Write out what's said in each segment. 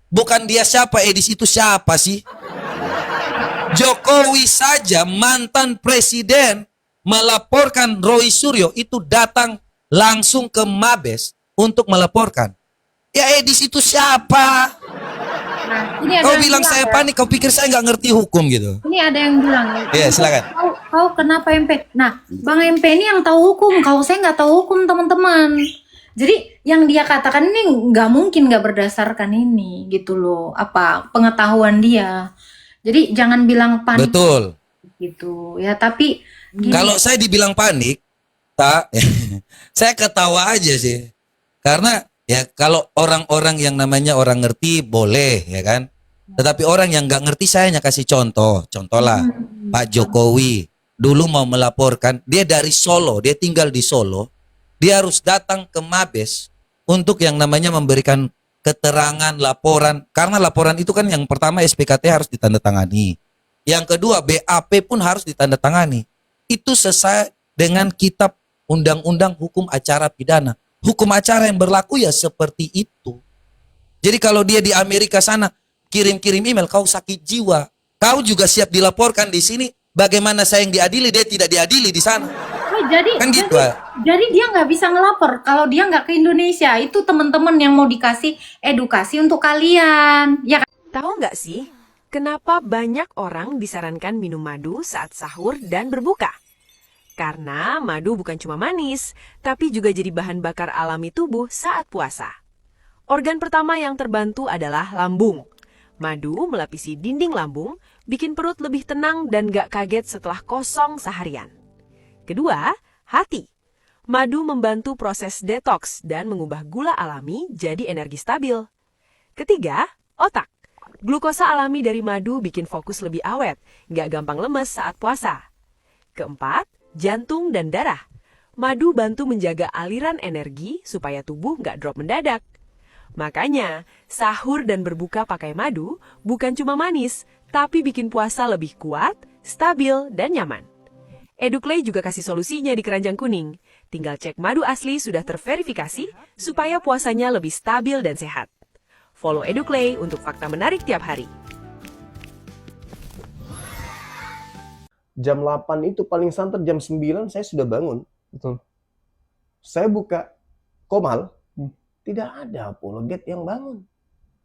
Bukan dia siapa, Edis itu siapa sih? Jokowi saja mantan presiden melaporkan Roy Suryo itu datang langsung ke Mabes untuk melaporkan. Ya Edis itu siapa? Nah, ini ada Kau yang bilang bilang saya ya. panik, kau pikir saya nggak ngerti hukum gitu. Ini ada yang bilang, Ya silakan. kau kenapa MP? Nah, Bang MP ini yang tahu hukum. Kalau saya nggak tahu hukum, teman-teman. Jadi yang dia katakan ini nggak mungkin nggak berdasarkan ini gitu loh. Apa pengetahuan dia. Jadi jangan bilang panik Betul. gitu ya. Tapi gini, Kalau saya dibilang panik, tak, saya ketawa aja sih. Karena ya kalau orang-orang yang namanya orang ngerti boleh ya kan. Tetapi orang yang nggak ngerti saya hanya kasih contoh. Contohlah Pak Jokowi dulu mau melaporkan, dia dari Solo, dia tinggal di Solo. Dia harus datang ke Mabes untuk yang namanya memberikan keterangan, laporan. Karena laporan itu kan yang pertama SPKT harus ditandatangani. Yang kedua BAP pun harus ditandatangani. Itu sesuai dengan kitab Undang-Undang Hukum Acara Pidana. Hukum acara yang berlaku ya seperti itu. Jadi kalau dia di Amerika sana kirim-kirim email, kau sakit jiwa. Kau juga siap dilaporkan di sini. Bagaimana saya yang diadili, dia tidak diadili di sana. oh, jadi Kan gitu. jadi dia nggak bisa ngelapor kalau dia nggak ke Indonesia. Itu teman-teman yang mau dikasih edukasi untuk kalian. Ya kan? Tahu nggak sih, kenapa banyak orang disarankan minum madu saat sahur dan berbuka? Karena madu bukan cuma manis, tapi juga jadi bahan bakar alami tubuh saat puasa. Organ pertama yang terbantu adalah lambung. Madu melapisi dinding lambung, bikin perut lebih tenang dan gak kaget setelah kosong seharian. Kedua, hati. Madu membantu proses detoks dan mengubah gula alami jadi energi stabil. Ketiga, otak. Glukosa alami dari madu bikin fokus lebih awet, gak gampang lemes saat puasa. Keempat, jantung dan darah. Madu bantu menjaga aliran energi supaya tubuh nggak drop mendadak. Makanya, sahur dan berbuka pakai madu bukan cuma manis, tapi bikin puasa lebih kuat, stabil, dan nyaman. Educlay juga kasih solusinya di keranjang kuning. Tinggal cek madu asli sudah terverifikasi supaya puasanya lebih stabil dan sehat. Follow Educlay untuk fakta menarik tiap hari. Jam 8 itu paling santer jam 9 saya sudah bangun. Betul. Saya buka Komal, tidak ada apologet yang bangun.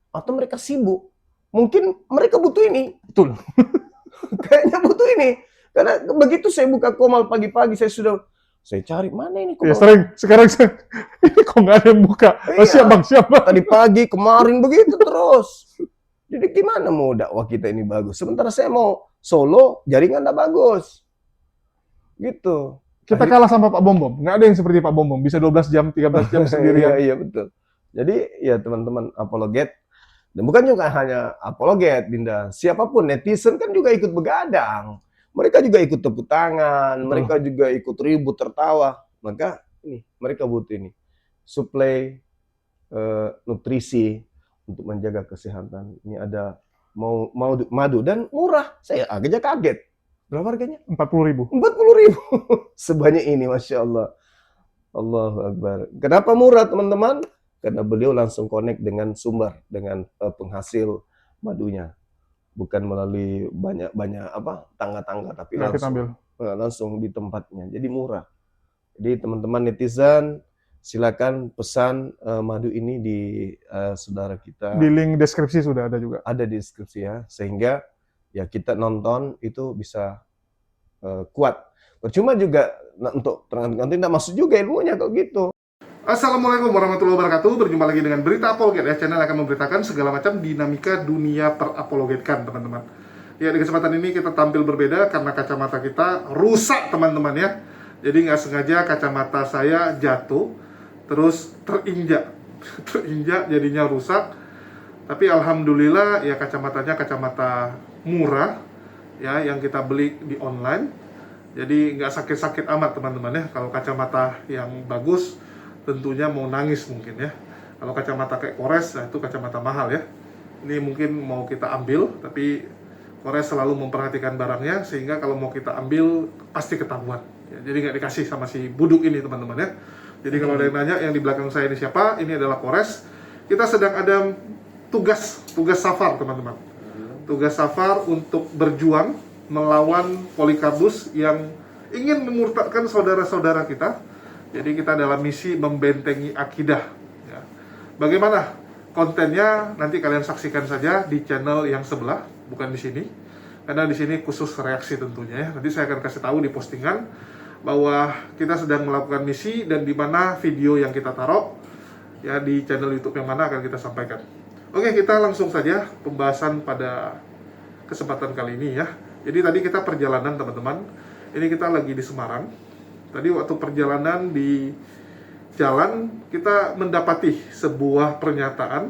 Atau mereka sibuk. Mungkin mereka butuh ini. Betul. Kayaknya butuh ini. Karena begitu saya buka Komal pagi-pagi, saya cari, mana ini Ya Komal? sering, sekarang ini kok nggak ada yang buka. Oh, Iya. siap bang, siap bang. Tadi pagi, kemarin begitu terus. Jadi gimana mau dakwah kita ini bagus? Sementara saya mau solo, jaringan nggak bagus. Gitu. Kita kalah sama Pak Bom Bom. Nggak ada yang seperti Pak Bom Bom. Bisa 12 jam, 13 jam sendirian. Iya, betul. Jadi ya teman-teman apologet, dan bukan juga hanya apologet, Dinda. Siapapun netizen kan juga ikut begadang. Mereka juga ikut tepuk tangan, mereka juga ikut ribut tertawa. Maka ini mereka butuh ini suplai nutrisi untuk menjaga kesehatan. Ini ada mau madu dan murah. Saya agaknya kaget. Berapa harganya? 40.000. 40.000. Sebanyak ini, Masya Allah. Allahu Akbar. Kenapa murah, teman-teman? Karena beliau langsung connect dengan sumber, dengan penghasil madunya. Bukan melalui banyak-banyak tangga-tangga, tapi Nah, kita ambil. langsung di tempatnya. Jadi murah. Jadi teman-teman netizen, silakan pesan madu ini di saudara kita. Di link deskripsi sudah ada juga. Ada di deskripsi ya, sehingga ya kita nonton itu bisa kuat. Percuma juga untuk nanti tidak masuk juga ilmunya kalau gitu. Assalamualaikum warahmatullahi wabarakatuh. Berjumpa lagi dengan Berita Apologet ya, channel yang akan memberitakan segala macam dinamika dunia perapologetkan, teman-teman. Ya, di kesempatan ini kita tampil berbeda karena kacamata kita rusak, teman-teman ya. Jadi nggak sengaja kacamata saya jatuh, terus terinjak jadinya rusak. Tapi alhamdulillah ya kacamatanya kacamata murah ya, yang kita beli di online. Jadi nggak sakit-sakit amat, teman-teman ya. Kalau kacamata yang bagus tentunya mau nangis mungkin ya. Kalau kacamata kayak Kores, nah itu kacamata mahal ya. Ini mungkin mau kita ambil, tapi Kores selalu memperhatikan barangnya, sehingga kalau mau kita ambil pasti ketahuan ya, jadi nggak dikasih sama si buduk ini, teman-teman ya. Jadi kalau ada yang nanya yang di belakang saya ini siapa, ini adalah Kores. Kita sedang ada tugas Safar, teman-teman. Tugas Safar untuk berjuang melawan Polikarpus yang ingin memurtadkan saudara-saudara kita. Jadi kita dalam misi membentengi akidah. Ya. Bagaimana kontennya? Nanti kalian saksikan saja di channel yang sebelah, bukan di sini. Karena di sini khusus reaksi tentunya ya. Nanti saya akan kasih tahu di postingan bahwa kita sedang melakukan misi dan di mana video yang kita taruh ya di channel YouTube yang mana akan kita sampaikan. Oke, kita langsung saja pembahasan pada kesempatan kali ini ya. Jadi tadi kita perjalanan teman-teman. Ini kita lagi di Semarang. Tadi waktu perjalanan di jalan kita mendapati sebuah pernyataan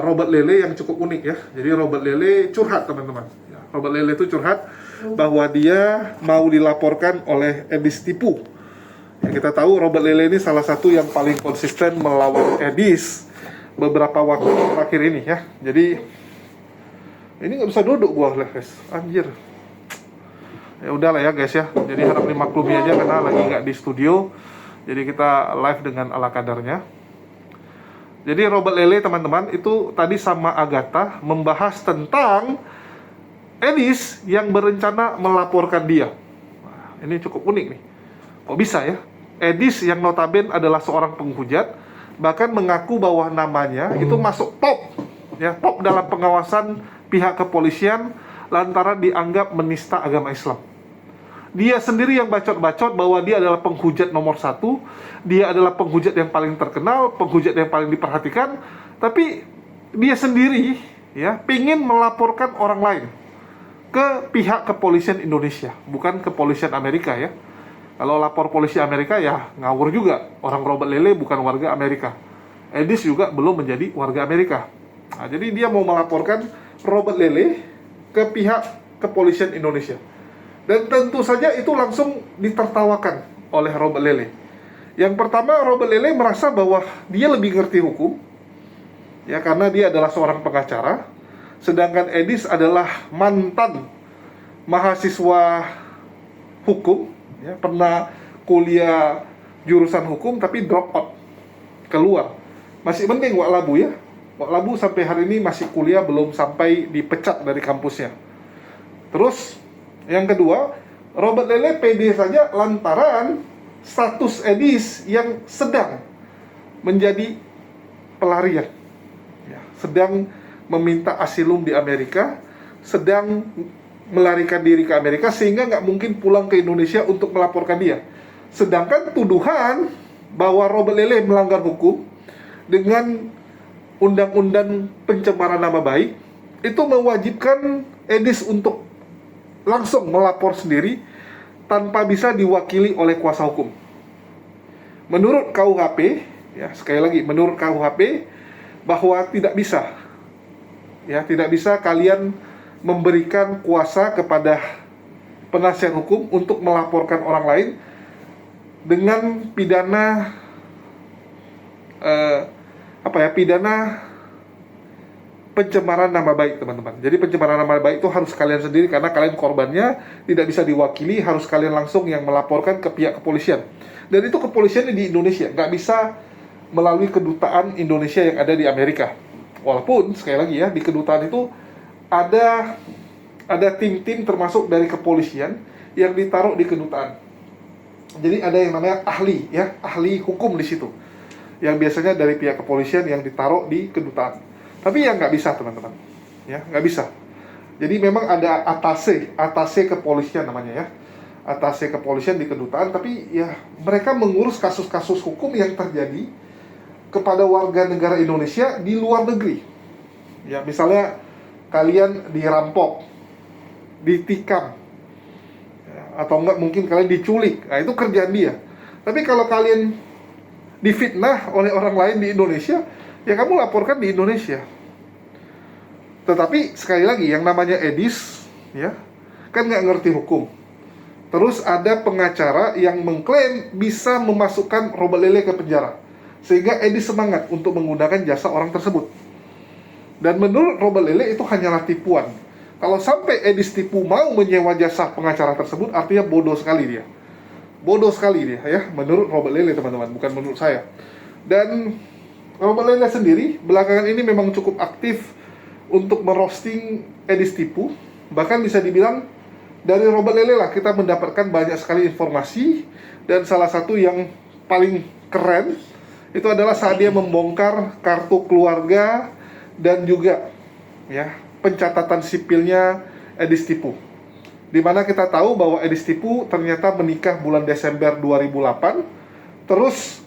Robert Lele yang cukup unik ya. Jadi Robert Lele curhat teman-teman. Ya, Robert Lele itu curhat bahwa dia mau dilaporkan oleh Edis Tipu. Ya, kita tahu Robert Lele ini salah satu yang paling konsisten melawan Edis beberapa waktu terakhir ini ya. Jadi ini nggak bisa duduk gua lah guys, anjir. Ya udahlah ya guys ya. Jadi harap dimaklumi aja karena lagi nggak di studio. Jadi kita live dengan ala kadarnya. Jadi Robert Lele teman-teman itu tadi sama Agatha membahas tentang Edis yang berencana melaporkan dia. Nah, ini cukup unik nih. Kok bisa ya? Edis yang notabene adalah seorang penghujat bahkan mengaku bahwa namanya itu masuk top ya, top dalam pengawasan pihak kepolisian lantaran dianggap menista agama Islam. Dia sendiri yang bacot-bacot bahwa dia adalah penghujat nomor 1, dia adalah penghujat yang paling terkenal, penghujat yang paling diperhatikan, tapi dia sendiri ya pingin melaporkan orang lain ke pihak kepolisian Indonesia, bukan kepolisian Amerika ya. Kalau lapor polisi Amerika ya ngawur juga, orang Robert Lele bukan warga Amerika, Edis juga belum menjadi warga Amerika. Nah, jadi dia mau melaporkan Robert Lele ke pihak kepolisian Indonesia. Dan tentu saja itu langsung ditertawakan oleh Robert Lele. Yang pertama, Robert Lele merasa bahwa dia lebih ngerti hukum, ya karena dia adalah seorang pengacara, sedangkan Edis adalah mantan mahasiswa hukum, ya pernah kuliah jurusan hukum tapi drop out, keluar. Masih mending Wak Labu ya. Wak Labu sampai hari ini masih kuliah, belum sampai dipecat dari kampusnya. Terus yang kedua, Robert Lele pede saja lantaran status Edis yang sedang menjadi pelarian, ya, sedang meminta asilum di Amerika, sedang melarikan diri ke Amerika sehingga nggak mungkin pulang ke Indonesia untuk melaporkan dia. Sedangkan tuduhan bahwa Robert Lele melanggar hukum dengan undang-undang pencemaran nama baik itu mewajibkan Edis untuk langsung melapor sendiri tanpa bisa diwakili oleh kuasa hukum. Menurut KUHP, ya sekali lagi menurut KUHP bahwa tidak bisa, ya tidak bisa kalian memberikan kuasa kepada penasihat hukum untuk melaporkan orang lain dengan pidana pidana pencemaran nama baik teman-teman. Jadi pencemaran nama baik itu harus kalian sendiri karena kalian korbannya, tidak bisa diwakili, harus kalian langsung yang melaporkan ke pihak kepolisian. Dan itu kepolisiannya di Indonesia, nggak bisa melalui kedutaan Indonesia yang ada di Amerika. Walaupun sekali lagi ya di kedutaan itu ada tim-tim termasuk dari kepolisian yang ditaruh di kedutaan. Jadi ada yang namanya ahli ya, ahli hukum di situ. Yang biasanya dari pihak kepolisian yang ditaruh di kedutaan. Tapi ya nggak bisa teman-teman, ya nggak bisa. Jadi memang ada atase kepolisian namanya ya, atase kepolisian di kedutaan. Tapi ya mereka mengurus kasus-kasus hukum yang terjadi kepada warga negara Indonesia di luar negeri. Ya misalnya kalian dirampok, ditikam, ya, atau enggak mungkin kalian diculik. Nah itu kerjaan dia. Tapi kalau kalian difitnah oleh orang lain di Indonesia, ya kamu laporkan di Indonesia. Tetapi sekali lagi yang namanya Edis ya kan nggak ngerti hukum. Terus ada pengacara yang mengklaim bisa memasukkan Robert Lele ke penjara, sehingga Edis semangat untuk menggunakan jasa orang tersebut. Dan menurut Robert Lele itu hanyalah tipuan. Kalau sampai Edis tipu mau menyewa jasa pengacara tersebut, artinya bodoh sekali dia. Bodoh sekali dia ya, menurut Robert Lele teman-teman, bukan menurut saya. Dan Robert Lele sendiri belakangan ini memang cukup aktif untuk merosting Edis tipu. Bahkan bisa dibilang dari Robert Lele lah kita mendapatkan banyak sekali informasi, dan salah satu yang paling keren itu adalah saat dia membongkar kartu keluarga dan juga ya pencatatan sipilnya Edis tipu. Dimana kita tahu bahwa Edis tipu ternyata menikah bulan Desember 2008, terus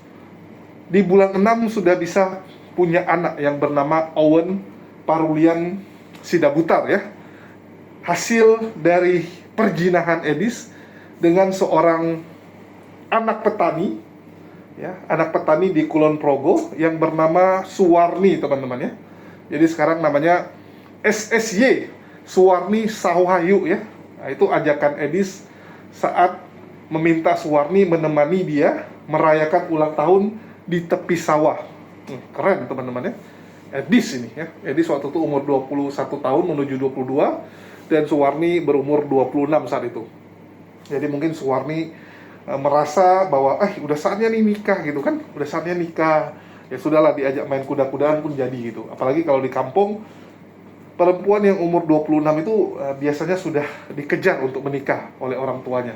di bulan 6 sudah bisa punya anak yang bernama Owen Parulian Sidabutar ya. Hasil dari perjinahan Edis dengan seorang anak petani ya, anak petani di Kulon Progo yang bernama Suwarni, teman-teman ya. Jadi sekarang namanya SSY, Suwarni Sahuhayu ya. Nah, itu ajakan Edis saat meminta Suwarni menemani dia merayakan ulang tahun di tepi sawah. Keren teman-teman ya. Edis ini ya. Edis waktu itu umur 21 tahun menuju 22, dan Suwarni berumur 26 saat itu. Jadi mungkin Suwarni merasa bahwa udah saatnya nih nikah gitu kan. Udah saatnya nikah. Ya sudahlah, diajak main kuda-kudaan pun jadi gitu. Apalagi kalau di kampung, perempuan yang umur 26 itu biasanya sudah dikejar untuk menikah oleh orang tuanya.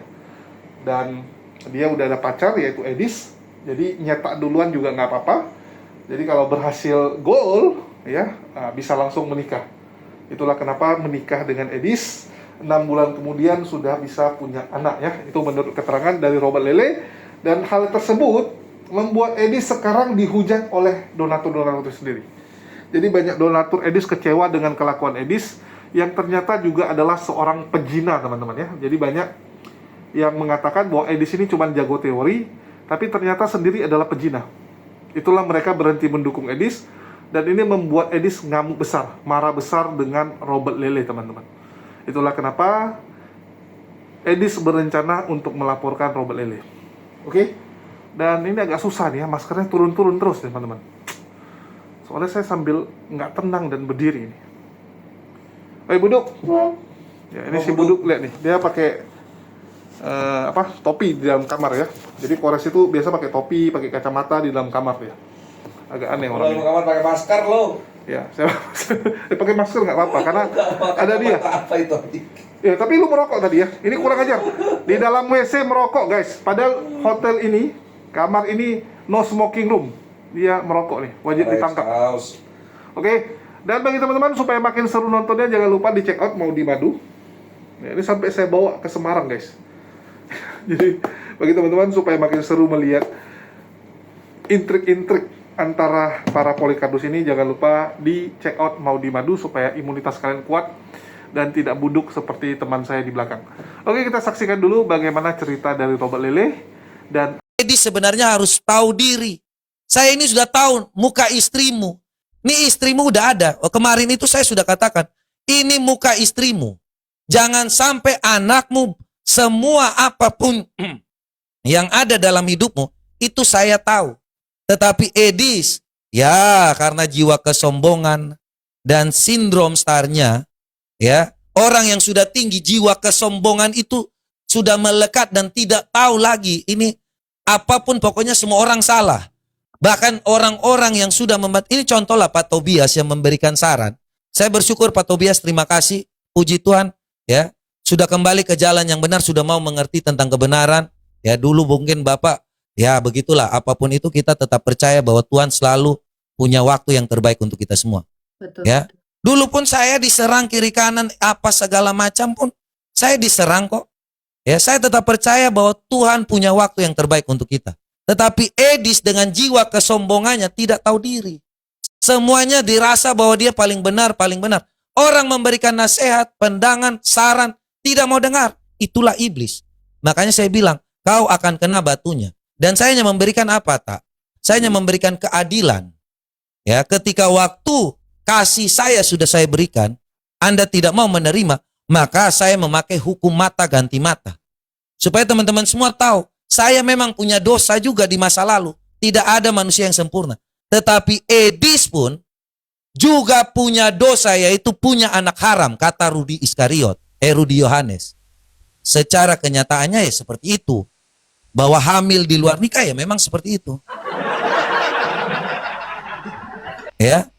Dan dia udah ada pacar yaitu Edis. Jadi nyetak duluan juga nggak apa-apa. Jadi kalau berhasil goal ya bisa langsung menikah. Itulah kenapa menikah dengan Edis 6 bulan kemudian sudah bisa punya anak ya. Itu menurut keterangan dari Robert Lele. Dan hal tersebut membuat Edis sekarang dihujat oleh donatur-donatur sendiri. Jadi banyak donatur Edis kecewa dengan kelakuan Edis yang ternyata juga adalah seorang pejina, teman-teman ya. Jadi banyak yang mengatakan bahwa Edis ini cuma jago teori, tapi ternyata sendiri adalah pejina. Itulah mereka berhenti mendukung Edis, dan ini membuat Edis ngamuk besar, marah besar dengan Robert Lele, teman-teman. Itulah kenapa Edis berencana untuk melaporkan Robert Lele. Oke? Dan ini agak susah nih ya, maskernya turun-turun terus, teman-teman. Soalnya saya sambil nggak tenang dan berdiri ini. Buduk. Ya, ini si Buduk, lihat nih, dia pakai topi di dalam kamar ya. Jadi Kores itu biasa pakai topi, pakai kacamata di dalam kamar ya. Agak aneh orang ini. kamar pakai masker lo. Ya, saya pakai masker nggak apa-apa karena ada dia. Apa itu? Ya, tapi lu merokok tadi ya. Ini kurang ajar. Di dalam WC merokok, guys. Padahal hotel ini, kamar ini no smoking room. Dia merokok nih, wajib ditangkap. Oke. Dan bagi teman-teman supaya makin seru nontonnya, jangan lupa di check out Maudi Madu. Ya, ini sampai saya bawa ke Semarang, guys. Jadi bagi teman-teman supaya makin seru melihat intrik-intrik antara para polikardus ini, jangan lupa di check out Maudi Madu supaya imunitas kalian kuat dan tidak buduk seperti teman saya di belakang. Oke, kita saksikan dulu bagaimana cerita dari Robert Lele. Dan Edis sebenarnya harus tahu diri. Saya ini sudah tahu muka istrimu. Ini istrimu udah ada. Kemarin itu saya sudah katakan, ini muka istrimu. Jangan sampai anakmu, semua apapun yang ada dalam hidupmu, itu saya tahu. Tetapi Edis, ya karena jiwa kesombongan dan sindrom starnya, ya orang yang sudah tinggi jiwa kesombongan itu sudah melekat dan tidak tahu lagi ini apapun, pokoknya semua orang salah. Bahkan orang-orang yang sudah ini contohlah Pak Tobias yang memberikan saran. Saya bersyukur Pak Tobias, terima kasih, puji Tuhan, ya sudah kembali ke jalan yang benar, sudah mau mengerti tentang kebenaran. Ya dulu mungkin Bapak, ya begitulah, apapun itu kita tetap percaya bahwa Tuhan selalu punya waktu yang terbaik untuk kita semua. Betul. Ya, dulu pun saya diserang kiri kanan apa segala macam pun saya diserang kok. Ya, saya tetap percaya bahwa Tuhan punya waktu yang terbaik untuk kita. Tetapi Edis dengan jiwa kesombongannya tidak tahu diri. Semuanya dirasa bahwa dia paling benar, paling benar. Orang memberikan nasihat, pandangan, saran, tidak mau dengar. Itulah iblis. Makanya saya bilang, kau akan kena batunya. Dan saya hanya memberikan apa, tak? Saya hanya memberikan keadilan. Ya, ketika waktu kasih saya sudah saya berikan, Anda tidak mau menerima, maka saya memakai hukum mata ganti mata. Supaya teman-teman semua tahu, saya memang punya dosa juga di masa lalu. Tidak ada manusia yang sempurna. Tetapi Edis pun juga punya dosa, yaitu punya anak haram, kata Rudi Yohanes. Secara kenyataannya ya seperti itu. Bahwa hamil di luar nikah ya memang seperti itu. Ya.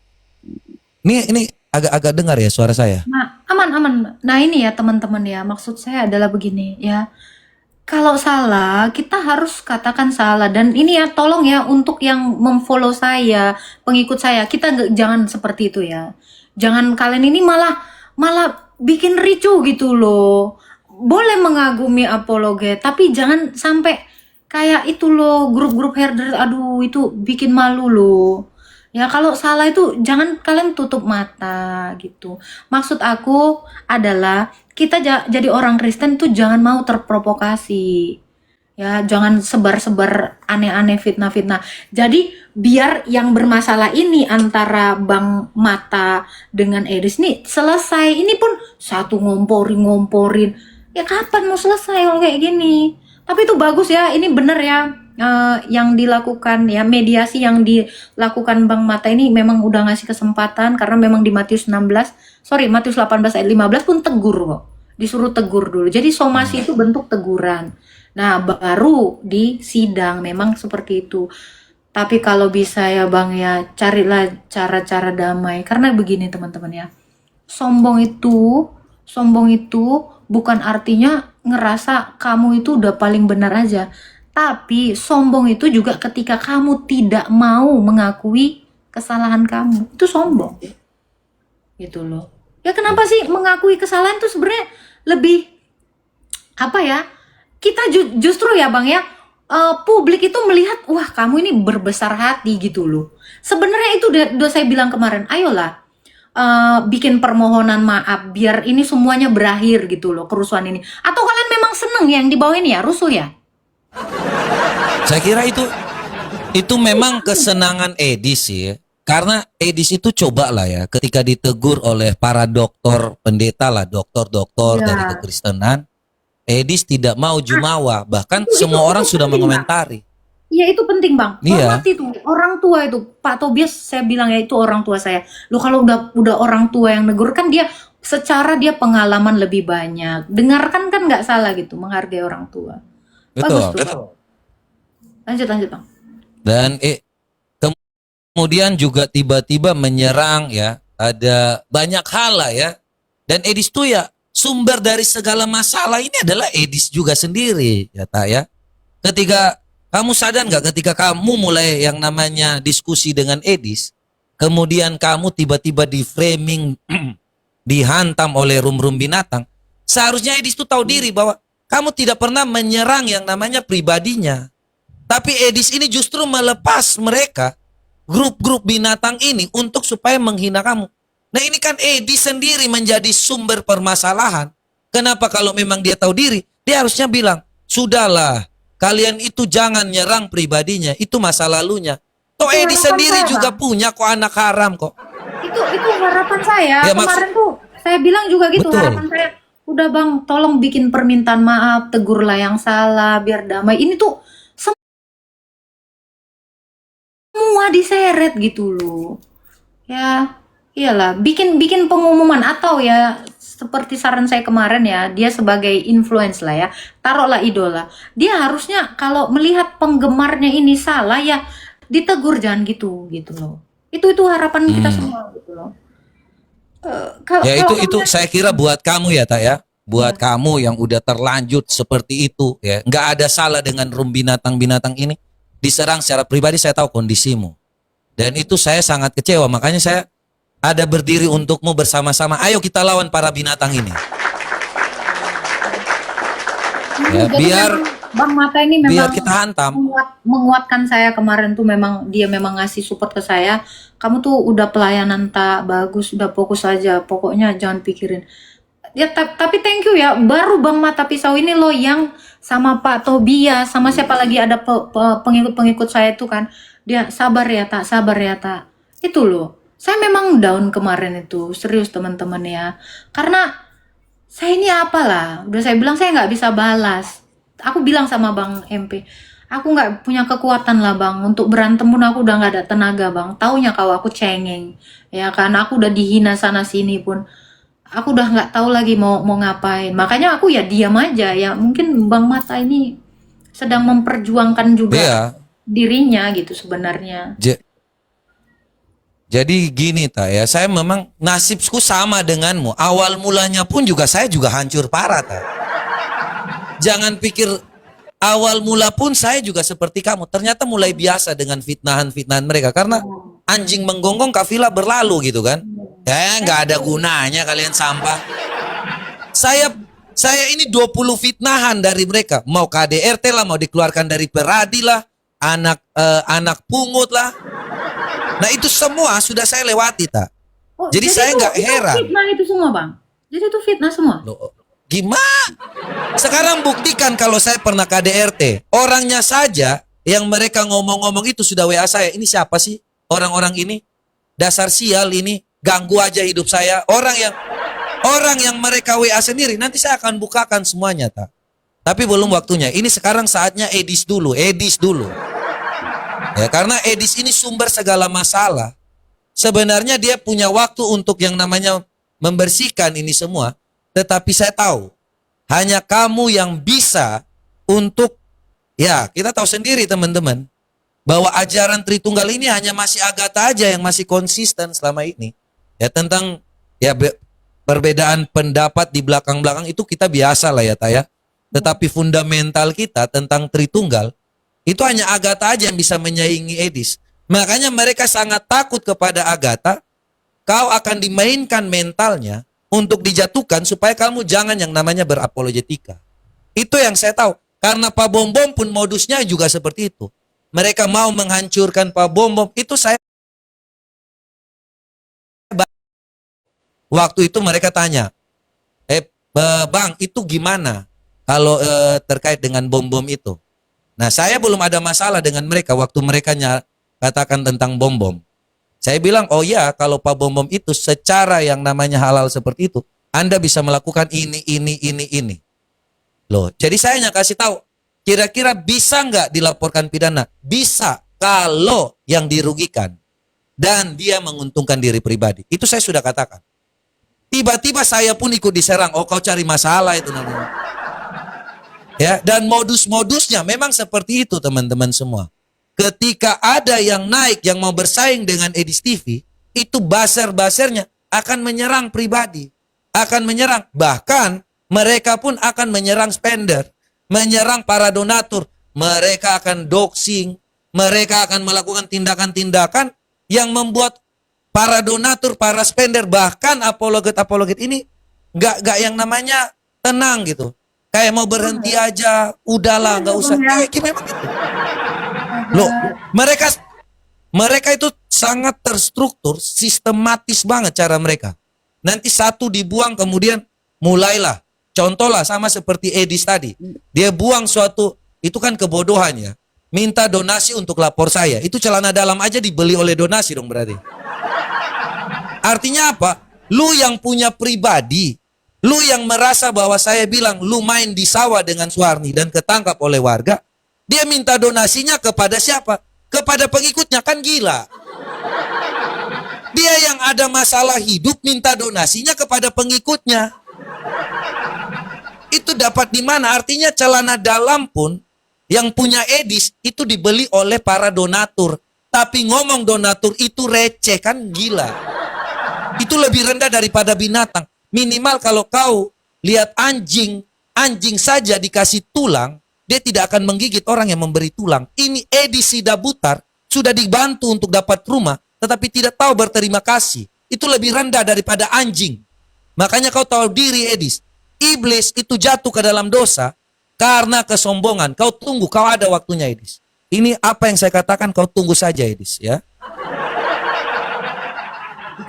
Ini agak-agak dengar ya suara saya. Nah, aman. Nah, ini ya teman-teman ya, maksud saya adalah begini ya. Kalau salah, kita harus katakan salah. Dan ini ya, tolong ya untuk yang memfollow saya, pengikut saya, kita jangan seperti itu ya. Jangan kalian ini malah bikin ricu gitu loh. Boleh mengagumi apologet, tapi jangan sampai kayak itu loh, grup-grup herder, aduh itu bikin malu loh. Ya kalau salah itu jangan kalian tutup mata gitu. Maksud aku adalah kita jadi orang Kristen tuh jangan mau terprovokasi. Ya, jangan sebar-sebar aneh-aneh fitnah-fitnah. Jadi biar yang bermasalah ini antara Bang Mata dengan Edis nih selesai. Ini pun satu ngomporin. Ya kapan mau selesai kalau kayak gini? Tapi itu bagus ya, ini bener ya. Yang dilakukan ya, mediasi yang dilakukan Bang Mata ini memang udah ngasih kesempatan, karena memang di Matius 18 ayat 15 pun tegur kok, disuruh tegur dulu. Jadi somasi itu bentuk teguran. Nah baru di sidang memang seperti itu. Tapi kalau bisa ya Bang ya, carilah cara-cara damai, karena begini teman-teman ya, sombong itu bukan artinya ngerasa kamu itu udah paling benar aja. Tapi sombong itu juga ketika kamu tidak mau mengakui kesalahan kamu. Itu sombong. Gitu loh. Ya kenapa sih mengakui kesalahan itu sebenarnya lebih apa ya? Kita justru ya Bang ya, publik itu melihat wah kamu ini berbesar hati gitu loh. Sebenarnya itu udah saya bilang kemarin, ayolah bikin permohonan maaf biar ini semuanya berakhir gitu loh, kerusuhan ini. Atau kalian memang seneng yang di bawah ini ya rusuh ya? Saya kira itu memang kesenangan Edis sih. Karena Edis itu coba lah ya, ketika ditegur oleh para dokter pendeta lah, dokter-dokter Ya. dari kekristenan, Edis tidak mau jumawa, bahkan Itu semua orang penting, sudah Bang. mengomentari. Iya itu penting Bang. Iya. Hormati itu orang tua itu. Pak Tobias saya bilang ya itu orang tua saya. Lu kalau udah orang tua yang negur kan dia secara dia pengalaman lebih banyak. Dengarkan kan nggak salah gitu, menghargai orang tua. Bagus Betul. tuh. Lanjut Bang. Dan kemudian juga tiba-tiba menyerang ya, ada banyak hal lah ya. Dan Edis tuh ya sumber dari segala masalah ini adalah Edis juga sendiri ya tak ya. Ketika kamu sadar nggak ketika kamu mulai yang namanya diskusi dengan Edis, kemudian kamu tiba-tiba di framing dihantam oleh rum-rum binatang, seharusnya Edis tuh tahu diri bahwa kamu tidak pernah menyerang yang namanya pribadinya. Tapi Edis ini justru melepas mereka, grup-grup binatang ini untuk supaya menghina kamu. Nah ini kan Edis sendiri menjadi sumber permasalahan. Kenapa kalau memang dia tahu diri, dia harusnya bilang, sudahlah, kalian itu jangan nyerang pribadinya, itu masa lalunya. Toh Itu Edis harapan sendiri saya, juga Bang. punya kok anak haram kok. Itu harapan saya. Ya, Kemarin tuh saya bilang juga gitu, Betul. harapan saya. Udah Bang, tolong bikin permintaan maaf, tegurlah yang salah biar damai. Ini tuh semua diseret gitu loh. Ya, iyalah, bikin pengumuman atau ya seperti saran saya kemarin ya, dia sebagai influence lah ya, taruhlah idola. Dia harusnya kalau melihat penggemarnya ini salah ya ditegur, jangan gitu loh. Itu harapan kita semua gitu loh. Ya Kalau itu saya kira buat kamu ya tak ya, buat kamu yang udah terlanjut seperti itu ya, nggak ada salah dengan rum binatang-binatang ini diserang secara pribadi. Saya tahu kondisimu dan itu saya sangat kecewa, makanya saya ada berdiri untukmu bersama-sama. Ayo kita lawan para binatang ini. Ya, jadi biar memang Bang Mata ini memang biar kita hantam. menguatkan saya kemarin tuh, memang dia memang ngasih support ke saya. Kamu tuh udah pelayanan tak bagus, udah fokus aja, pokoknya jangan pikirin. Ya tapi thank you ya, baru Bang Mata Pisau ini loh yang sama Pak Tobias, sama siapa lagi ada pengikut-pengikut saya itu kan, dia sabar ya tak, itu loh. Saya memang down kemarin itu, serius teman-teman ya, karena saya ini apalah, udah saya bilang saya nggak bisa balas. Aku bilang sama Bang MP, aku nggak punya kekuatan lah Bang, untuk berantem pun aku udah nggak ada tenaga Bang. Taunya kalau aku cengeng, ya kan, aku udah dihina sana sini pun, aku udah nggak tahu lagi mau ngapain. Makanya aku ya diam aja ya. Mungkin Bang Mata ini sedang memperjuangkan juga Iya. dirinya gitu sebenarnya. Jadi gini Ta ya, saya memang nasibku sama denganmu. Awal mulanya pun juga saya juga hancur parah Ta. Jangan pikir awal mula pun saya juga seperti kamu. Ternyata mulai biasa dengan fitnahan-fitnahan mereka. Karena anjing menggonggong kafilah berlalu gitu kan. Ya nggak ada gunanya kalian sampah. Saya ini 20 fitnahan dari mereka. Mau KDRT lah, mau dikeluarkan dari Peradi lah, anak pungut lah. Nah itu semua sudah saya lewati Tak. Oh, Jadi saya nggak heran. Fitnah itu semua bang. Jadi itu fitnah semua. Loh, gimana? Sekarang buktikan kalau saya pernah KDRT. Orangnya saja yang mereka ngomong-ngomong itu sudah WA saya. Ini siapa sih orang-orang ini? Dasar sial ini, ganggu aja hidup saya. Orang yang mereka WA sendiri, nanti saya akan bukakan semuanya Tak. Tapi belum waktunya. Ini sekarang saatnya Edis dulu. Ya, karena Edis ini sumber segala masalah. Sebenarnya dia punya waktu untuk yang namanya membersihkan ini semua. Tetapi saya tahu, hanya kamu yang bisa untuk, ya kita tahu sendiri teman-teman, bahwa ajaran Tritunggal ini hanya masih Agatha aja yang masih konsisten selama ini. Ya tentang ya perbedaan pendapat di belakang-belakang itu kita biasa lah ya Taya. Tetapi fundamental kita tentang Tritunggal, itu hanya Agatha aja yang bisa menyaingi Edis. Makanya mereka sangat takut kepada Agatha. Kau akan dimainkan mentalnya untuk dijatuhkan supaya kamu jangan yang namanya berapologetika. Itu yang saya tahu. Karena Pak Bom Bom pun modusnya juga seperti itu. Mereka mau menghancurkan Pak Bom Bom. Itu saya. Waktu itu mereka tanya, Bang itu gimana kalau terkait dengan bom-bom itu? Nah, saya belum ada masalah dengan mereka waktu mereka katakan tentang bom-bom. Saya bilang, oh ya, kalau Pak Bom Bom itu secara yang namanya halal seperti itu, Anda bisa melakukan ini. Loh, jadi saya hanya kasih tahu, kira-kira bisa nggak dilaporkan pidana? Bisa, kalau yang dirugikan dan dia menguntungkan diri pribadi. Itu saya sudah katakan. Tiba-tiba saya pun ikut diserang, oh kau cari masalah itu namanya. Ya, dan modus-modusnya memang seperti itu teman-teman semua. Ketika ada yang naik yang mau bersaing dengan Edis TV, itu buzzer-buzzernya akan menyerang pribadi, akan menyerang. Bahkan mereka pun akan menyerang spender, menyerang para donatur. Mereka akan doxing, mereka akan melakukan tindakan-tindakan yang membuat para donatur, para spender, bahkan apologet-apologet ini nggak yang namanya tenang gitu. Kayak mau berhenti aja, udahlah nggak usah. Memang gitu. Loh, mereka itu sangat terstruktur, sistematis banget cara mereka. Nanti satu dibuang kemudian mulailah. Contohlah sama seperti Edis tadi. Dia buang suatu, itu kan kebodohan ya. Minta donasi untuk lapor saya. Itu celana dalam aja dibeli oleh donasi dong berarti. Artinya apa? Lu yang punya pribadi, lu yang merasa bahwa saya bilang lu main di sawah dengan Suwarni dan ketangkap oleh warga, dia minta donasinya kepada siapa? Kepada pengikutnya, kan gila. Dia yang ada masalah hidup minta donasinya kepada pengikutnya. Itu dapat di mana? Artinya celana dalam pun yang punya Edis itu dibeli oleh para donatur. Tapi ngomong donatur itu receh, kan gila. Itu lebih rendah daripada binatang. Minimal kalau kau lihat anjing saja dikasih tulang, dia tidak akan menggigit orang yang memberi tulang. Ini Edis Sidabutar sudah dibantu untuk dapat rumah, tetapi tidak tahu berterima kasih. Itu lebih rendah daripada anjing. Makanya kau tahu diri Edis. Iblis itu jatuh ke dalam dosa karena kesombongan. Kau tunggu, kau ada waktunya Edis. Ini apa yang saya katakan, kau tunggu saja Edis ya.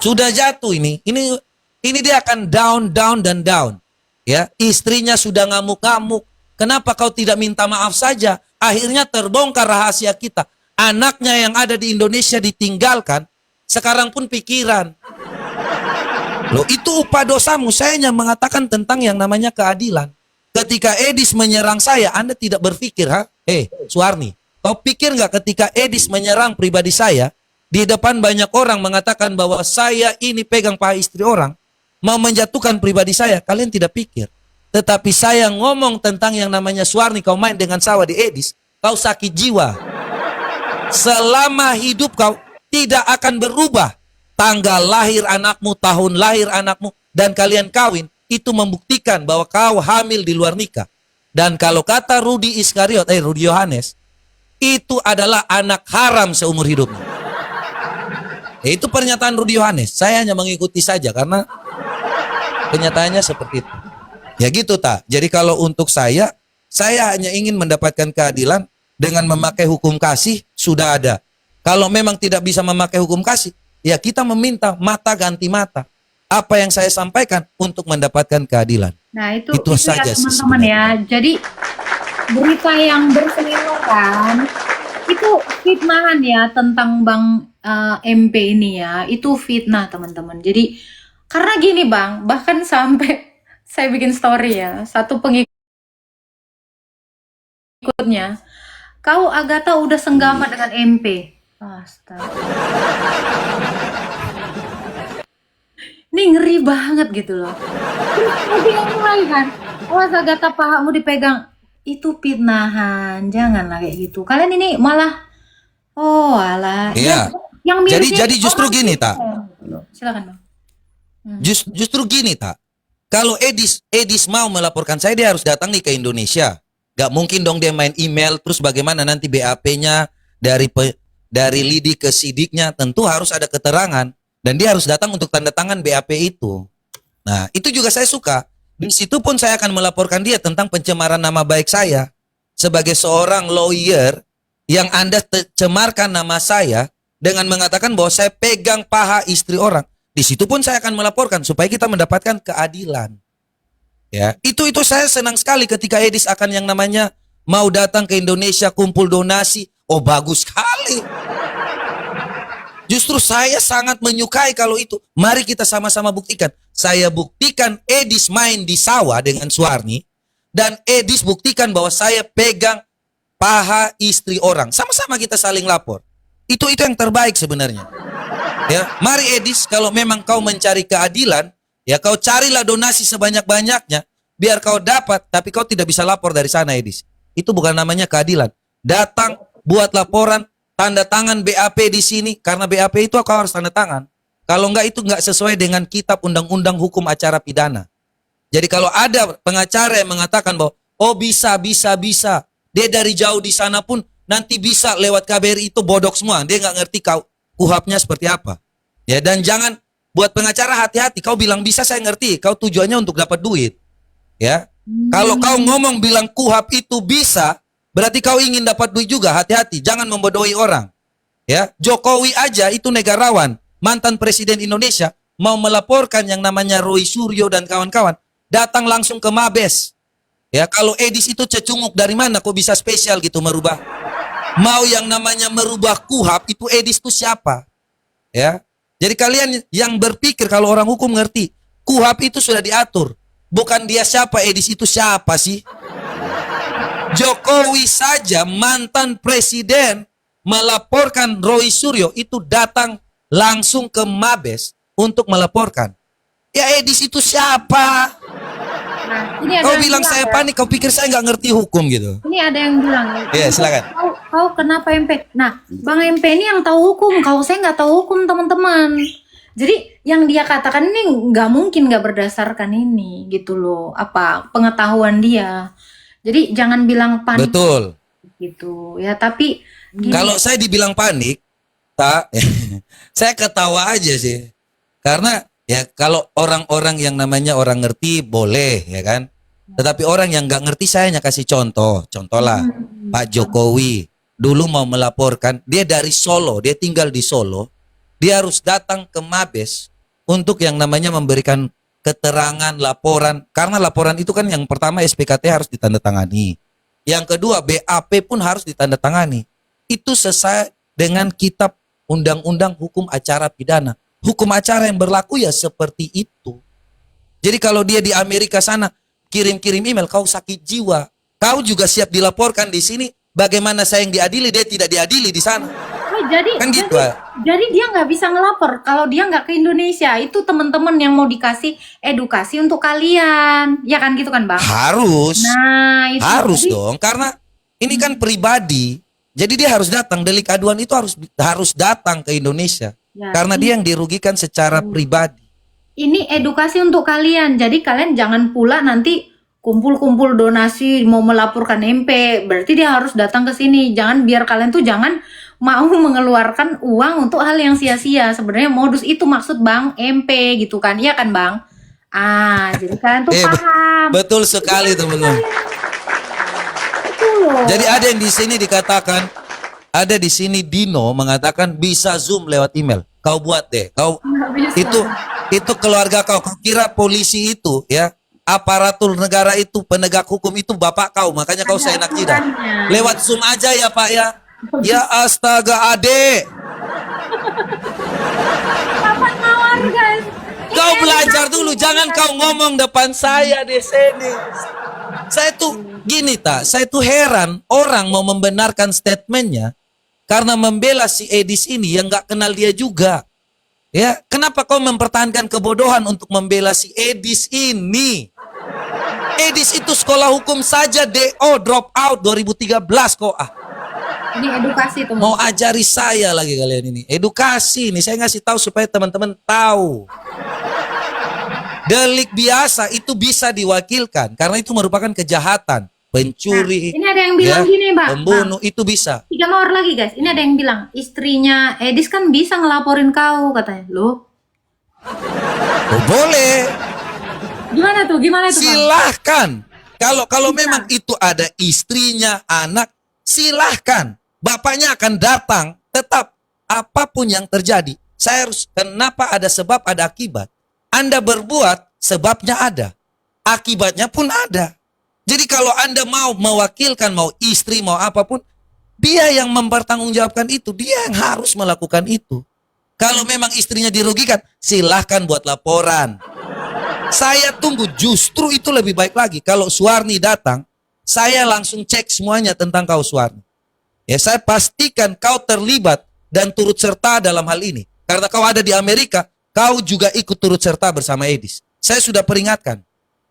Sudah jatuh ini dia akan down dan down. Ya, istrinya sudah ngamuk-ngamuk. Kenapa kau tidak minta maaf saja? Akhirnya terbongkar rahasia kita. Anaknya yang ada di Indonesia ditinggalkan, sekarang pun pikiran. Loh, itu upah dosamu. Saya hanya mengatakan tentang yang namanya keadilan. Ketika Edis menyerang saya, Anda tidak berpikir, Suwarni, kau pikir nggak ketika Edis menyerang pribadi saya, di depan banyak orang mengatakan bahwa saya ini pegang paha istri orang, mau menjatuhkan pribadi saya, kalian tidak pikir. Tetapi saya ngomong tentang yang namanya Suwarni, kau main dengan sawah di Edis, kau sakit jiwa. Selama hidup kau tidak akan berubah. tanggal lahir anakmu, tahun lahir anakmu, dan kalian kawin, itu membuktikan bahwa kau hamil di luar nikah. Dan kalau kata Rudi Yohanes, itu adalah anak haram seumur hidupnya. Itu pernyataan Rudi Yohanes. Saya hanya mengikuti saja karena kenyataannya seperti itu. Ya gitu tak. Jadi kalau untuk saya hanya ingin mendapatkan keadilan dengan memakai hukum kasih, sudah ada. Kalau memang tidak bisa memakai hukum kasih, ya kita meminta mata ganti mata. Apa yang saya sampaikan untuk mendapatkan keadilan. Nah itu saja ya sih teman-teman ya. Jadi berita yang berseliweran itu fitnahan ya tentang Bang MP ini ya. Itu fitnah teman-teman. Jadi karena gini Bang, bahkan sampai saya bikin story ya. Satu pengikutnya, kau Agatha udah senggama dengan MP. Astaga. Ini ngeri banget gitu loh. Terus dia mulai kan, awas Agatha pahamu dipegang. Itu fitnahan, janganlah kayak gitu. Kalian ini malah, oh alah. Iya. Yang Jadi justru gini tak. Silakan Bang. Justru gini tak. Kalau Edis mau melaporkan saya, dia harus datang nih ke Indonesia. Gak mungkin dong dia main email, terus bagaimana nanti BAP-nya dari lidik ke sidiknya, tentu harus ada keterangan. Dan dia harus datang untuk tanda tangan BAP itu. Nah, itu juga saya suka. Di situ pun saya akan melaporkan dia tentang pencemaran nama baik saya. Sebagai seorang lawyer yang Anda cemarkan nama saya dengan mengatakan bahwa saya pegang paha istri orang. Di situ pun saya akan melaporkan supaya kita mendapatkan keadilan. Ya, itu saya senang sekali ketika Edis akan yang namanya mau datang ke Indonesia kumpul donasi. Oh, bagus sekali. Justru saya sangat menyukai kalau itu. Mari kita sama-sama buktikan. Saya buktikan Edis main di sawah dengan Suarni. Dan Edis buktikan bahwa saya pegang paha istri orang. Sama-sama kita saling lapor. Itu yang terbaik sebenarnya. Ya, mari Edis, kalau memang kau mencari keadilan, ya kau carilah donasi sebanyak-banyaknya. Biar kau dapat, tapi kau tidak bisa lapor dari sana Edis. Itu bukan namanya keadilan. Datang, buat laporan, tanda tangan BAP di sini, karena BAP itu kau harus tanda tangan. Kalau enggak, itu enggak sesuai dengan kitab undang-undang hukum acara pidana. Jadi kalau ada pengacara yang mengatakan bahwa oh bisa, dia dari jauh di sana pun nanti bisa lewat KBRI, itu bodok semua. Dia enggak ngerti kuhapnya seperti apa. Ya, dan jangan buat pengacara hati-hati. Kau bilang bisa, saya ngerti. Kau tujuannya untuk dapat duit. Ya, kalau kau ngomong bilang kuhap itu bisa, berarti kau ingin dapat duit juga. Hati-hati, jangan membodohi orang. Ya, Jokowi aja itu negarawan, mantan presiden Indonesia, mau melaporkan yang namanya Roy Suryo dan kawan-kawan, datang langsung ke Mabes. Ya, kalau Edis itu cecunguk dari mana kok bisa spesial gitu merubah? Mau yang namanya merubah kuhap itu Edis itu siapa? Ya. Jadi kalian yang berpikir kalau orang hukum ngerti, kuhap itu sudah diatur. Bukan dia siapa, Edis itu siapa sih? Jokowi saja mantan presiden melaporkan Roy Suryo itu datang langsung ke Mabes untuk melaporkan. Ya Edis itu siapa? Nah, ini ada Kau yang bilang saya ya. panik, kau pikir saya nggak ngerti hukum gitu. Ini ada yang bilang. Iya, silakan. Kau kenapa MP? Nah, Bang MP ini yang tahu hukum. Kalau saya nggak tahu hukum teman-teman. Jadi yang dia katakan ini nggak mungkin nggak berdasarkan ini gitu loh. Apa pengetahuan dia. Jadi jangan bilang panik. Betul. Gitu ya. Tapi gini, Kalau saya dibilang panik, tak, saya ketawa aja sih. Karena ya kalau orang-orang yang namanya orang ngerti boleh ya kan. Tetapi orang yang nggak ngerti saya hanya kasih contoh. Contohlah Pak Jokowi dulu mau melaporkan, dia dari Solo, dia tinggal di Solo. Dia harus datang ke Mabes untuk yang namanya memberikan keterangan, laporan. Karena laporan itu kan yang pertama SPKT harus ditandatangani. Yang kedua BAP pun harus ditandatangani. Itu sesuai dengan kitab undang-undang hukum acara pidana. Hukum acara yang berlaku ya seperti itu. Jadi kalau dia di Amerika sana kirim-kirim email, kau sakit jiwa. Kau juga siap dilaporkan di sini. Bagaimana saya yang diadili, dia tidak diadili di sana. oh, jadi, Kan gitu, jadi dia nggak bisa ngelapor kalau dia nggak ke Indonesia. Itu teman-teman yang mau dikasih edukasi untuk kalian. Ya kan gitu kan Bang? Harus. Nah, itu Harus jadi- dong, karena ini kan pribadi. Jadi dia harus datang, delik aduan itu harus datang ke Indonesia. Ya, Karena dia yang dirugikan secara pribadi. ini edukasi untuk kalian. Jadi kalian jangan pula nanti kumpul-kumpul donasi mau melaporkan MP. Berarti dia harus datang ke sini. Jangan, biar kalian tuh jangan mau mengeluarkan uang untuk hal yang sia-sia. Sebenarnya modus itu maksud Bang MP gitu kan. Iya kan Bang? Jadi kalian tuh paham. Betul sekali teman-teman. Itu loh. Jadi ada yang di sini dikatakan, ada di sini Dino mengatakan bisa Zoom lewat email. Kau buat deh. Kau Nggak bisa. itu keluarga kau. Kau kira polisi itu ya, aparatur negara itu, penegak hukum itu bapak kau. Makanya kau Ada seenak jidat. aturannya. Lewat Zoom aja ya Pak ya. Ya astaga adek. Papan mawar guys. Kau belajar dulu, jangan kau ngomong depan saya di sini. Saya tuh gini saya tuh heran orang mau membenarkan statementnya karena membela si Edis ini yang nggak kenal dia juga. Ya, kenapa kau mempertahankan kebodohan untuk membela si Edis ini? Edis itu sekolah hukum saja DO drop out 2013 kok Ini edukasi tuh. mau ajari saya lagi kalian ini. Edukasi nih, saya ngasih tahu supaya teman-teman tahu. Delik biasa itu bisa diwakilkan karena itu merupakan kejahatan. Pencuri, Ini ada yang bilang gini, Mbak. pembunuh itu bisa. 3 mawar lagi guys. Ini ada yang bilang istrinya Edis kan bisa ngelaporin kau katanya. Loh, Oh, boleh, gimana tuh? Gimana tuh, Bang? silahkan. Kalau memang itu ada istrinya, anak, silahkan. Bapaknya akan datang. Tetap apapun yang terjadi, saya harus. Kenapa ada sebab, ada akibat. Anda berbuat, sebabnya ada, akibatnya pun ada. Jadi kalau Anda mau mewakilkan, mau istri, mau apapun, dia yang mempertanggungjawabkan itu, dia yang harus melakukan itu. Kalau memang istrinya dirugikan, silahkan buat laporan. Saya tunggu, justru itu lebih baik lagi. Kalau Suwarni datang, saya langsung cek semuanya tentang kau Suwarni. Ya, saya pastikan kau terlibat dan turut serta dalam hal ini. Karena kau ada di Amerika, kau juga ikut turut serta bersama Edis. Saya sudah peringatkan.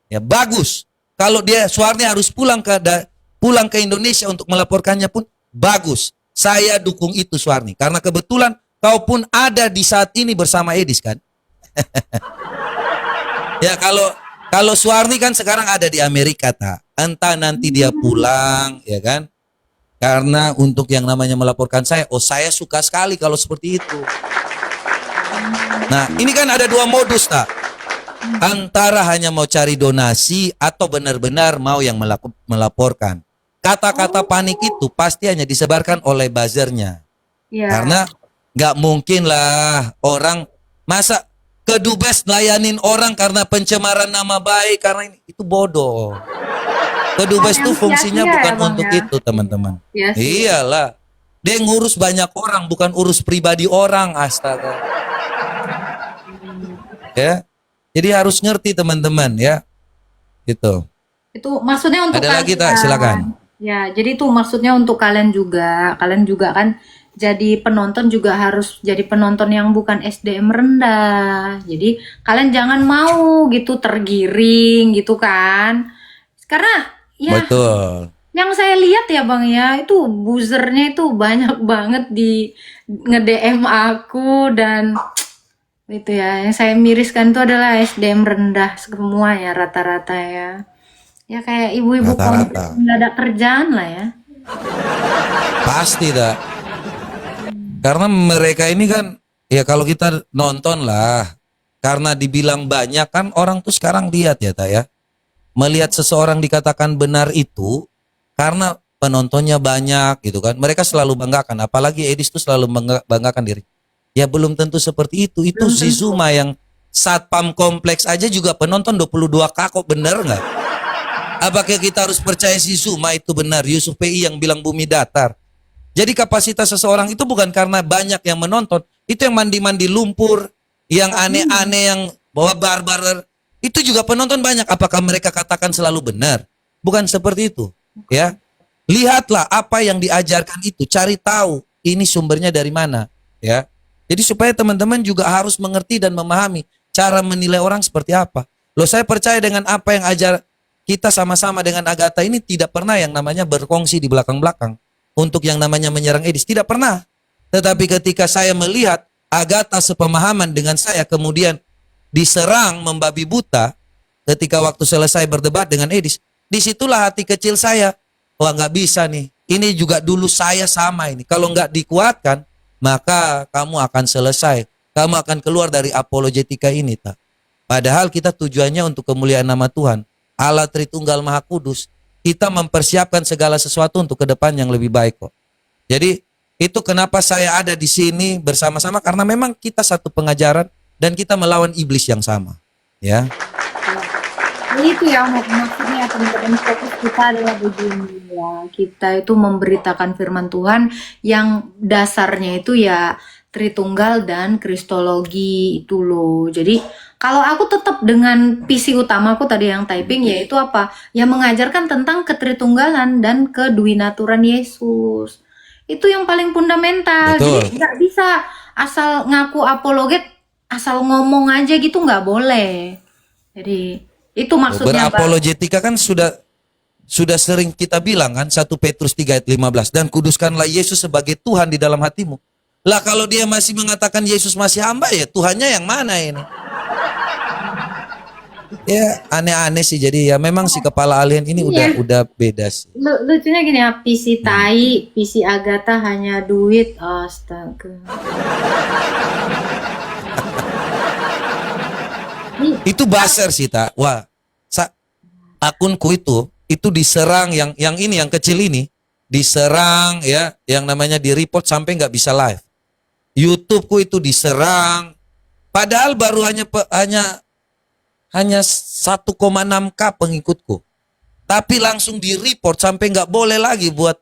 Ya, bagus. Kalau dia Suwarni harus pulang ke Indonesia untuk melaporkannya pun bagus. Saya dukung itu Suwarni. Karena kebetulan kau pun ada di saat ini bersama Edis kan. Ya kalau Suwarni kan sekarang ada di Amerika entah nanti dia pulang ya kan. Karena untuk yang namanya melaporkan saya, saya suka sekali kalau seperti itu. Nah, ini kan ada dua modus antara hanya mau cari donasi atau benar-benar mau yang melaporkan. Kata-kata panik itu pasti hanya disebarkan oleh buzzernya. Iya. Karena nggak mungkin lah orang masa kedubes layanin orang karena pencemaran nama baik, karena itu bodoh. Kedubes itu fungsinya sia-sia bukan ya, Bang, untuk ya? itu teman-teman. Iya sih. Iyalah, dia ngurus banyak orang, bukan urus pribadi orang, astaga. Ya, jadi harus ngerti teman-teman ya, gitu. Itu maksudnya untuk Ada lagi, Tak? kalian. Silakan. Ya, jadi itu maksudnya untuk kalian juga. Kalian juga kan jadi penonton juga harus jadi penonton yang bukan SDM rendah. Jadi kalian jangan mau gitu tergiring gitu kan. Karena ya Betul. yang saya lihat ya Bang ya, itu buzzernya itu banyak banget di nge-DM aku dan itu ya, yang saya miriskan itu adalah SDM rendah semua ya rata-rata ya. Ya kayak ibu-ibu Rata-rata. nggak ada kerjaan lah ya. Pasti dah. Karena mereka ini kan, ya kalau kita nonton lah, karena dibilang banyak kan orang tuh sekarang lihat ya ya. Melihat seseorang dikatakan benar itu, karena penontonnya banyak gitu kan. Mereka selalu banggakan, apalagi Edis tuh selalu banggakan diri. Ya belum tentu seperti itu. Itu Belum si tentu. Zuma yang satpam kompleks aja juga penonton 22K kok, bener nggak? Apakah kita harus percaya si Zuma itu benar? Yusuf PI yang bilang bumi datar. Jadi kapasitas seseorang itu bukan karena banyak yang menonton. Itu yang mandi-mandi lumpur, yang aneh-aneh, yang bawa barbar. Itu juga penonton banyak. Apakah mereka katakan selalu benar? Bukan seperti itu. Ya, lihatlah apa yang diajarkan itu. Cari tahu ini sumbernya dari mana. Ya, jadi supaya teman-teman juga harus mengerti dan memahami cara menilai orang seperti apa. Loh, saya percaya dengan apa yang ajar kita sama-sama dengan Agatha ini tidak pernah yang namanya berkongsi di belakang-belakang untuk yang namanya menyerang Edis, tidak pernah. Tetapi ketika saya melihat Agatha sepemahaman dengan saya kemudian diserang membabi buta ketika waktu selesai berdebat dengan Edis, disitulah hati kecil saya, wah nggak bisa nih, ini juga dulu saya sama ini, kalau nggak dikuatkan maka kamu akan selesai, kamu akan keluar dari apologetika ini. Tak. Padahal kita tujuannya untuk kemuliaan nama Tuhan, Allah Tritunggal Maha Kudus, kita mempersiapkan segala sesuatu untuk ke depan yang lebih baik kok. Jadi itu kenapa saya ada di sini bersama-sama, karena memang kita satu pengajaran dan kita melawan iblis yang sama, ya. Itu ya maksudnya teman-teman, fokus kita adalah begini ya. Kita itu memberitakan firman Tuhan yang dasarnya itu ya Tritunggal dan Kristologi itu loh. Jadi kalau aku tetap dengan visi utamaku tadi yang typing, yaitu apa? Ya mengajarkan tentang ketritunggalan dan kedwinaturan Yesus. Itu yang paling fundamental. Betul. Jadi nggak bisa asal ngaku apologet, asal ngomong aja gitu, nggak boleh. Jadi itu maksudnya, Mbak. Berapologetika kan sudah sering kita bilang kan, 1 Petrus 3 ayat 15, dan kuduskanlah Yesus sebagai Tuhan di dalam hatimu. Lah kalau dia masih mengatakan Yesus masih hamba, ya Tuhannya yang mana ini? Ya aneh-aneh sih. Jadi ya memang si kepala alien ini udah beda sih. Lucunya gini ya, visi tai, visi Agatha hanya duit, astaga. Itu buzzer sih, tak. Wah, akunku itu diserang, yang ini, yang kecil ini diserang ya, yang namanya di report sampai nggak bisa live. YouTubeku itu diserang, padahal baru hanya 1,6K pengikutku, tapi langsung di report sampai nggak boleh lagi buat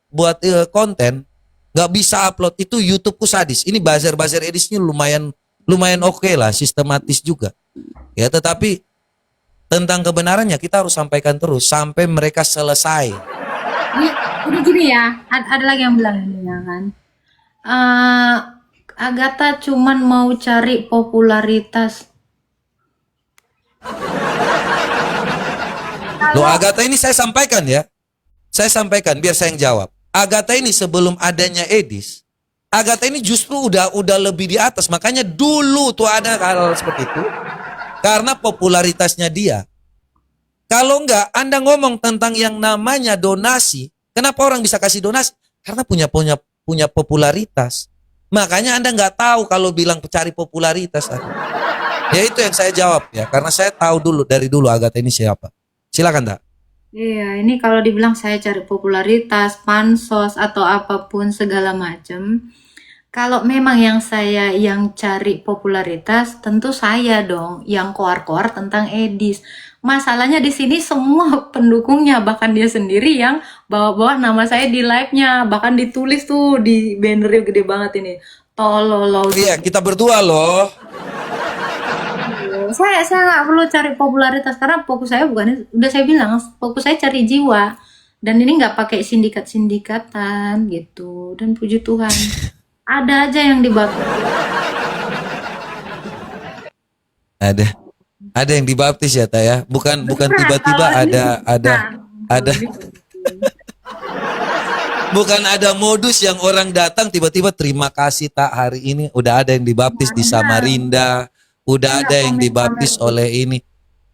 konten, nggak bisa upload. Itu YouTubeku sadis. Ini buzzer edisnya lumayan oke lah, sistematis juga. Ya, tetapi tentang kebenarannya kita harus sampaikan terus sampai mereka selesai. Ini gini ya, ada lagi yang bilang ini ya kan. Agatha cuman mau cari popularitas. Loh, Agatha ini saya sampaikan ya. Saya sampaikan biar saya yang jawab. Agatha ini sebelum adanya Edis, Agatha ini justru udah lebih di atas. Makanya dulu tuh ada hal seperti itu. Karena popularitasnya dia. Kalau enggak, Anda ngomong tentang yang namanya donasi. Kenapa orang bisa kasih donasi? Karena punya popularitas. Makanya Anda nggak tahu kalau bilang cari popularitas. Ya itu yang saya jawab ya. Karena saya tahu dari dulu Agatha ini siapa. Silakan, Tak. Iya, ini kalau dibilang saya cari popularitas, pansos atau apapun segala macam. Kalau memang yang cari popularitas, tentu saya dong yang koar-koar tentang Edis. Masalahnya di sini semua pendukungnya, bahkan dia sendiri yang bawa-bawa nama saya di live-nya, bahkan ditulis tuh di bannernya gede banget ini. Tololo. Iya, kita berdua loh. Saya nggak perlu cari popularitas karena fokus saya bukan, udah saya bilang fokus saya cari jiwa, dan ini nggak pakai sindikat-sindikatan gitu. Dan puji Tuhan ada aja yang dibaptis. Ada yang dibaptis ya, Ta ya. Bukan tiba-tiba ada bukan ada modus yang orang datang tiba-tiba terima kasih Tak, hari ini udah ada yang dibaptis di Samarinda, udah ada yang dibaptis oleh ini.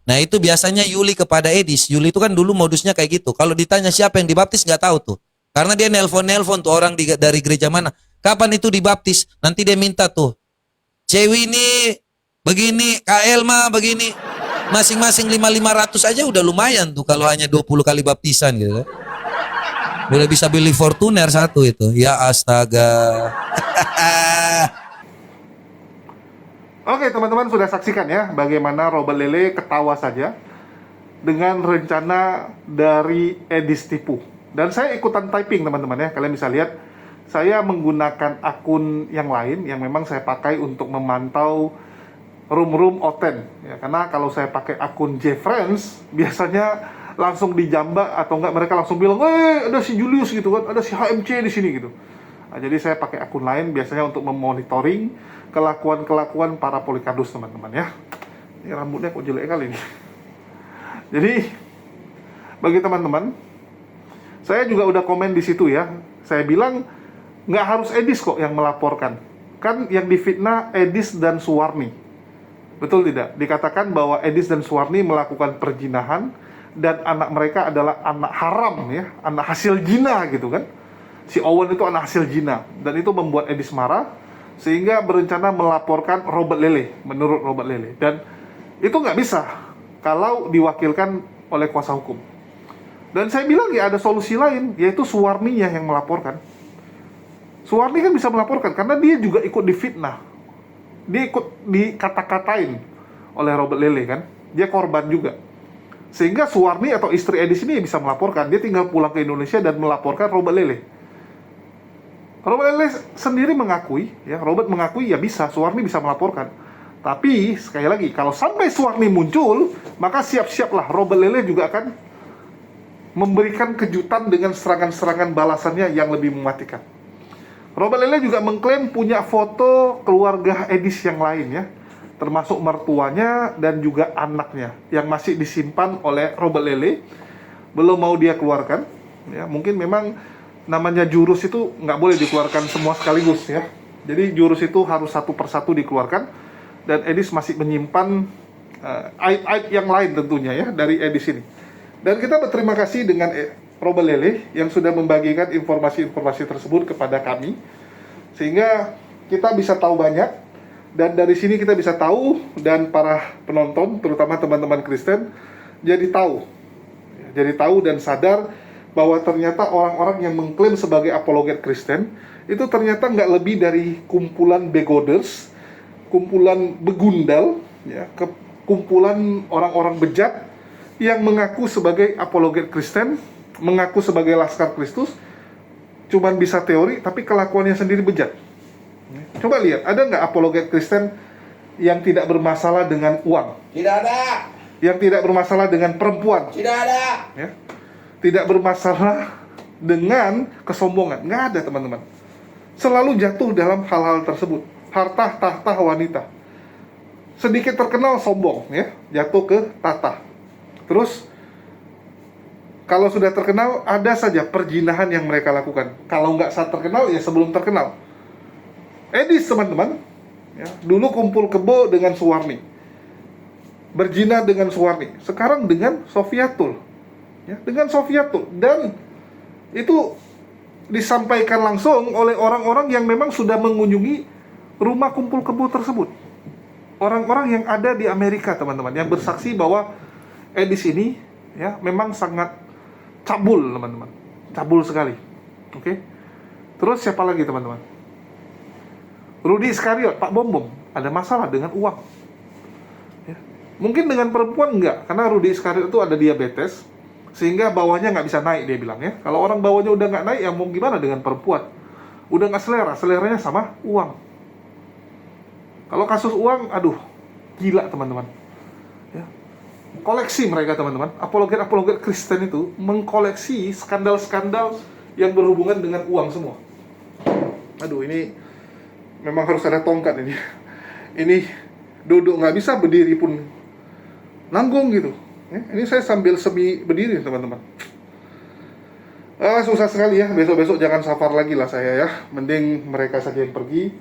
Nah itu biasanya Yuli kepada Edis. Yuli itu kan dulu modusnya kayak gitu. Kalau ditanya siapa yang dibaptis nggak tahu tuh. Karena dia nelpon tuh orang dari gereja mana. Kapan itu dibaptis? Nanti dia minta tuh. Cewi ini begini, Kak Elma begini. Masing-masing 500 aja udah lumayan tuh kalau hanya 20 kali baptisan gitu. Udah bisa beli Fortuner satu itu. Ya astaga. Oke teman-teman, sudah saksikan ya bagaimana Robert Lele ketawa saja dengan rencana dari Edis tipu. Dan saya ikutan typing teman-teman ya, kalian bisa lihat saya menggunakan akun yang lain yang memang saya pakai untuk memantau room Oten ya, karena kalau saya pakai akun JFriends biasanya langsung dijambak atau enggak mereka langsung bilang, ada si Julius gitu kan, ada si HMC di sini gitu. Nah, jadi saya pakai akun lain biasanya untuk memonitoring kelakuan para polikardus teman-teman ya. Ini rambutnya kok jelek kali nih. Jadi bagi teman-teman, saya juga udah komen di situ ya. Saya bilang nggak harus Edis kok yang melaporkan. kan yang difitnah Edis dan Suwarni. Betul tidak? Dikatakan bahwa Edis dan Suwarni melakukan perzinahan dan anak mereka adalah anak haram ya, anak hasil zina gitu kan. Si Owen itu anak hasil zina dan itu membuat Edis marah sehingga berencana melaporkan Robert Lele menurut Robert Lele, dan itu nggak bisa kalau diwakilkan oleh kuasa hukum. Dan saya bilang ya ada solusi lain, yaitu Suwarninya yang melaporkan. Suwarni kan bisa melaporkan karena dia juga ikut difitnah. Dia ikut dikata-katain oleh Robert Lele kan. Dia korban juga. Sehingga Suwarni atau istri Edis ini bisa melaporkan. Dia tinggal pulang ke Indonesia dan melaporkan Robert Lele. Robert Lele sendiri mengakui, ya Robert mengakui ya bisa, Suwarni bisa melaporkan. Tapi sekali lagi, kalau sampai Suwarni muncul, maka siap-siaplah Robert Lele juga akan memberikan kejutan dengan serangan-serangan balasannya yang lebih mematikan. Robert Lele juga mengklaim punya foto keluarga Edis yang lain ya, termasuk mertuanya dan juga anaknya yang masih disimpan oleh Robert Lele, belum mau dia keluarkan. Ya, mungkin memang namanya jurus itu nggak boleh dikeluarkan semua sekaligus ya. Jadi jurus itu harus satu persatu dikeluarkan, dan Edis masih menyimpan aib-aib yang lain tentunya ya dari Edis ini. Dan kita berterima kasih dengan Robert Lele yang sudah membagikan informasi-informasi tersebut kepada kami, sehingga kita bisa tahu banyak, dan dari sini kita bisa tahu, dan para penonton terutama teman-teman Kristen jadi tahu dan sadar bahwa ternyata orang-orang yang mengklaim sebagai apologet Kristen itu ternyata nggak lebih dari kumpulan begoders, kumpulan begundal ya, kumpulan orang-orang bejat yang mengaku sebagai apologet Kristen, mengaku sebagai laskar Kristus, cuman bisa teori, tapi kelakuannya sendiri bejat. Coba lihat, ada nggak apologet Kristen yang tidak bermasalah dengan uang? Tidak ada. Yang tidak bermasalah dengan perempuan? Tidak ada. Ya. Tidak bermasalah dengan kesombongan? Nggak ada, teman-teman. Selalu jatuh dalam hal-hal tersebut. Harta, tahta, wanita. Sedikit terkenal sombong, ya, jatuh ke tahta. Terus kalau sudah terkenal, ada saja perzinahan yang mereka lakukan. Kalau nggak saat terkenal, ya sebelum terkenal. Edis, teman-teman, ya, dulu kumpul kebo dengan Suwarni, berzina dengan Suwarni. Sekarang dengan Sofiatul, ya, dengan Sofiatul. Dan itu disampaikan langsung oleh orang-orang yang memang sudah mengunjungi rumah kumpul kebo tersebut. Orang-orang yang ada di Amerika, teman-teman, yang bersaksi bahwa Edis ini, ya, memang sangat cabul, teman-teman, cabul sekali. Oke. Terus siapa lagi, teman-teman? Rudy Iskariot, Pak Bom ada masalah dengan uang. Ya. Mungkin dengan perempuan enggak, karena Rudy Iskariot itu ada diabetes, sehingga bawahnya nggak bisa naik, dia bilang ya. Kalau orang bawahnya udah nggak naik, ya mau gimana dengan perempuan? Udah nggak seleranya sama uang. Kalau kasus uang, aduh, gila, teman-teman. Ya. Koleksi mereka, teman-teman. Apologet Kristen itu mengkoleksi skandal-skandal yang berhubungan dengan uang semua. Aduh, ini memang harus ada tongkat ini. Ini duduk nggak bisa, berdiri pun nanggung gitu. Ya, ini saya sambil semi berdiri, teman-teman. Susah sekali ya. Besok-besok jangan safar lagi lah saya ya. Mending mereka saja yang pergi.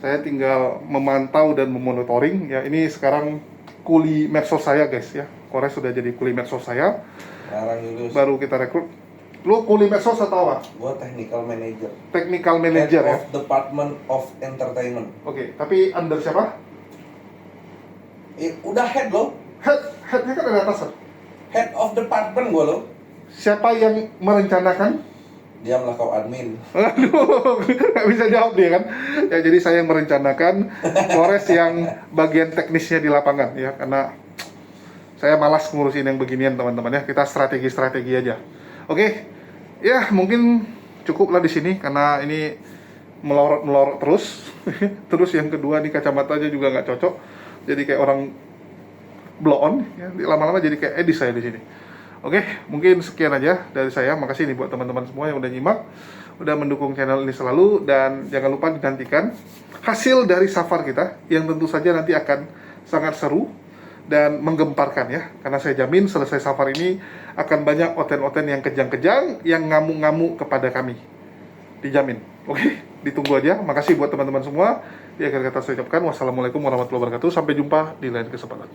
Saya tinggal memantau dan memonitoring. Ya, ini sekarang kuli medsos saya, guys ya. Kores sudah jadi kuli medsos saya. Sekarang Yulus. Baru kita rekrut. Lu kuli medsos atau apa? Gua technical manager. Technical manager Head ya. of Department of Entertainment. Oke, tapi under siapa? Udah head loh. Headnya kan ada atasan. Head of Department gua loh. Siapa yang merencanakan? Diamlah kau admin. Aduh, nggak bisa jawab dia kan. Ya, jadi saya yang merencanakan, Kores yang bagian teknisnya di lapangan ya, karena saya malas ngurusin yang beginian, teman-teman ya. Kita strategi aja. Oke. Ya, mungkin cukuplah di sini karena ini melorot terus. Terus yang kedua nih, kacamatanya juga nggak cocok. Jadi kayak orang blow on ya. Lama-lama jadi kayak Edis saya di sini. Oke, mungkin sekian aja dari saya. Makasih nih buat teman-teman semua yang udah nyimak, udah mendukung channel ini selalu, dan jangan lupa dinantikan hasil dari safar kita yang tentu saja nanti akan sangat seru dan menggemparkan ya. Karena saya jamin selesai safar ini akan banyak oten-oten yang kejang-kejang yang ngamuk-ngamuk kepada kami. Dijamin. Oke, ditunggu aja. Makasih buat teman-teman semua. Di akhir kata saya ucapkan wassalamualaikum warahmatullahi wabarakatuh. Sampai jumpa di lain kesempatan.